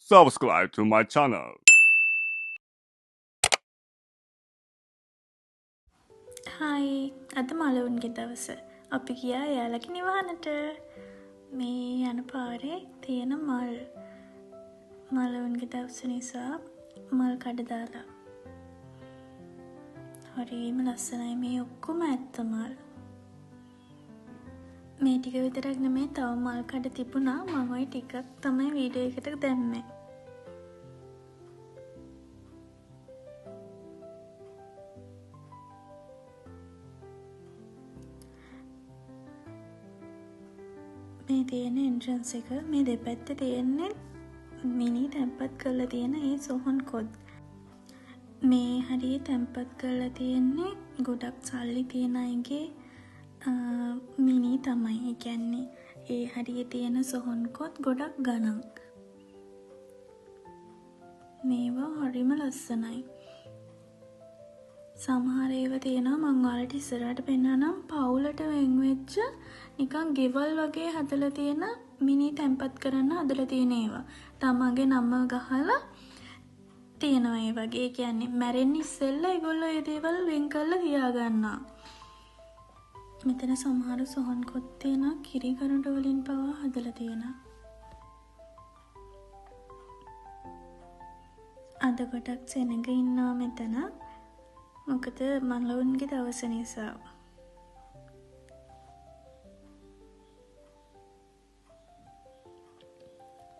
subscribe to my channel. හයි අද මලවුන්ගේ දවස අපි ගියා එයාලගේ නිවහනට මේ යන පාරේ තියෙන මලවුන්ගේ දවස නිසා මල් කඩ දාලා හරිම ලස්සනයි මේ ඔක්කොම ඇත්ත මල් මේ ටික විතරක් නෙමෙයි තව මල් කඩ තිබුණා මම ওই ටිකක් තමයි වීඩියෝ එකට දැම්මේ මේ තියෙන එන්ට්‍රන්ස් එක මේ දෙපැත්තේ තියෙන්නේ මිනි තැම්පත් කරලා තියෙන ඒ සොහොන් කොත් මේ හරිය තැම්පත් කරලා තියෙන්නේ ගොඩක් සල්ලි තියෙන අයගේ මිනි තමයි. ඒ කියන්නේ ඒ හරිය තියෙන සොහොන් කොත් ගොඩක් ගණන්. මේවා හරිම ලස්සනයි. සමහර ඒවා තියෙනවා මම ඔයාලට ඉස්සරහට පෙන්නනම් පවුලට වෙන් වෙච්ච නිකන් ගෙවල් වගේ හදලා තියෙන මිනි තැම්පත් කරන්න හදලා තියෙන ඒවා. තමන්ගේ නම ගහලා තියෙනවා ඒ වගේ. ඒ කියන්නේ මැරෙන්න ඉස්සෙල්ලා ඒගොල්ලෝ ඒ දේවල් වෙන් කරලා තියාගන්නවා. මෙතන සමහර සොහන් කොත් තියෙනවා කිරි කරුඩ වලින් පවා හදලා තියෙනවා. අද කොටක් සෙනඟ ඉන්නවා මෙතන. මොකද මලවුන්ගේ දවස නිසා.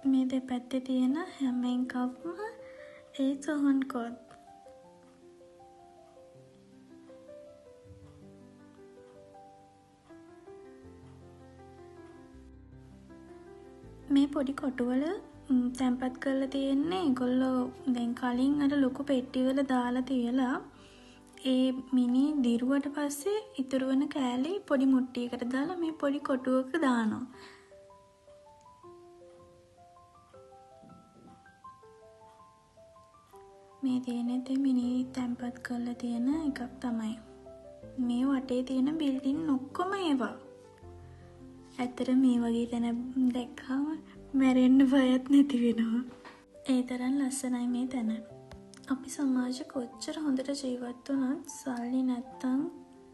මේ දෙපැත්තේ තියෙන හැම එකක්ම ඒ සොහොන් කොත්. මේ පොඩි කොටුවල තැම්පත් කරලා තියෙන්නේ ඒගොල්ලෝ දැන් කලින් අර ලොකු පෙට්ටිවල දාලා තියලා ඒ මිනි දිරුවට පස්සේ ඉතුරු වෙන කෑලි පොඩි මුට්ටියකට දාලා මේ පොඩි කොටුවක දානවා. මේ තියෙන්නේ මිනි තැම්පත් කරලා තියෙන එකක් තමයි. මේ වටේ තියෙන බිල්ඩින් ඔක්කොම ඒවා. ඇත්තට මේ වගේ තැන දැක්කම මැරෙන්න බයත් නැති වෙනවා. ඒ තරම් ලස්සනයි මේ තැන. අපි සමාජ කොච්චර හොඳට ජීවත් වුණත් සල්ලි නැත්තම්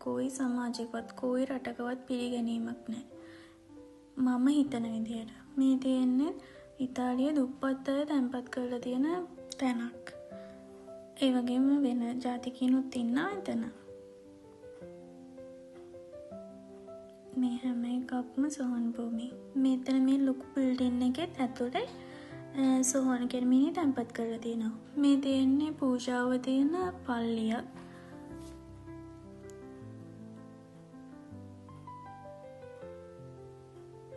કોઈ සමාජයකවත් કોઈ රටකවත් පිළිගැනීමක් නැහැ. මම හිතන විදියට මේ තියෙන්නේ ඉතාලියේ දුප්පත් අය තැන්පත් කරලා තියෙන තැනක්. ඒ වගේම වෙන ජාතිකයනුත් ඉන්නවා එතන. මේ හැම එකක්ම සොහොන් භූමි. මෙතන මේ ලොකු බිල්ඩින් එකෙත් ඇතුලේ සොහොන් කියන මිනි තැන්පත් කරලා තියෙනවා. මේ තියෙන්නේ පූජාව තියෙන පල්ලියක්.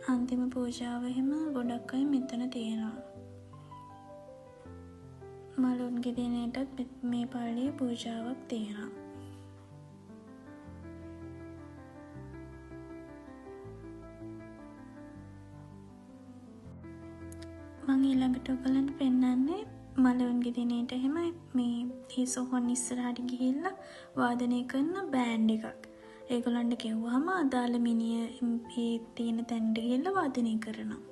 අන්තිම පූජාව එහෙම ගොඩක් අය මෙතන තියෙනවා. මලුන්ගේ දිනේටත් මේ පල්ලියේ පූජාවක් තියෙනවා. මම ඊළඟට ඔයගලන්ට පෙන්නන්නේ මලවුන්ගේ දිනේට එහෙම මේ සොහොන් ඉස්සරහට ගිහිල්ලා වාදනය කරන බෑන්ඩ් එකක්. ඒගොල්ලන්ට කිව්වහම අදාළ මිනිය මේ තියෙන තැනට ගිහිල්ලා වාදනය කරනවා.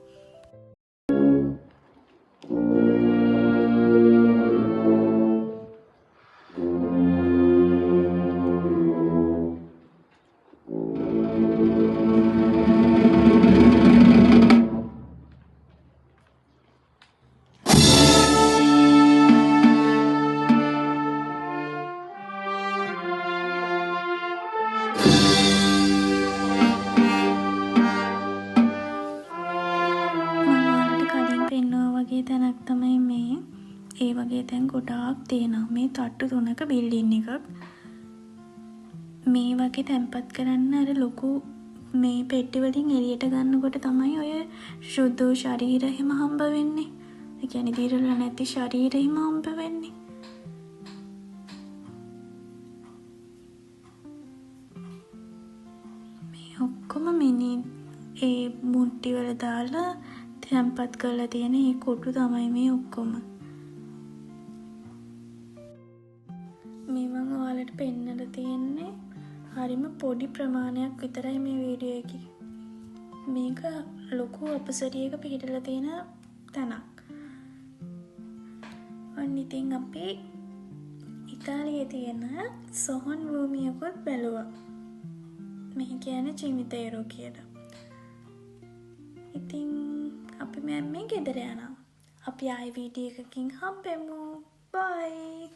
තැනක් තමයි මේ. ඒ වගේ තැන් ගොඩාක් තියෙනවා. මේ තට්ටු 3ක බිල්ඩින් එකක්. මේ වගේ තැන්පත් කරන්න අර ලොකු මේ පෙට්ටි වලින් එළියට ගන්නකොට තමයි ඔය සුදු ශරීර එහෙම හම්බ වෙන්නේ. ඒ කියන්නේ දිරලා නැති ශරීර එහෙම හම්බ වෙන්නේ. මේ ඔක්කොම මිනි ඒ මුට්ටි වල දාලා තැම්පත් කරලා තියෙන මේ කොටු තමයි මේ ඔක්කොම. මේ මම ඔයාලට පෙන්නලා තියෙන්නේ හරිම පොඩි ප්‍රමාණයක් විතරයි මේ වීඩියෝ එකේ. මේක ලොකු අපසරියක පිහිටලා තියෙන තැනක්. ඉතින් අපි ඉතාලියේ තියෙන සොහොන් භූමියකුත් බැලුවා. මෙහි කියන්නේ චිමිතේරෝ කියලා. ඉතින් අපි මේ ගෙදර යනවා. අපි ආයි වීඩියෝ එකකින් හම්බෙමු. බයි.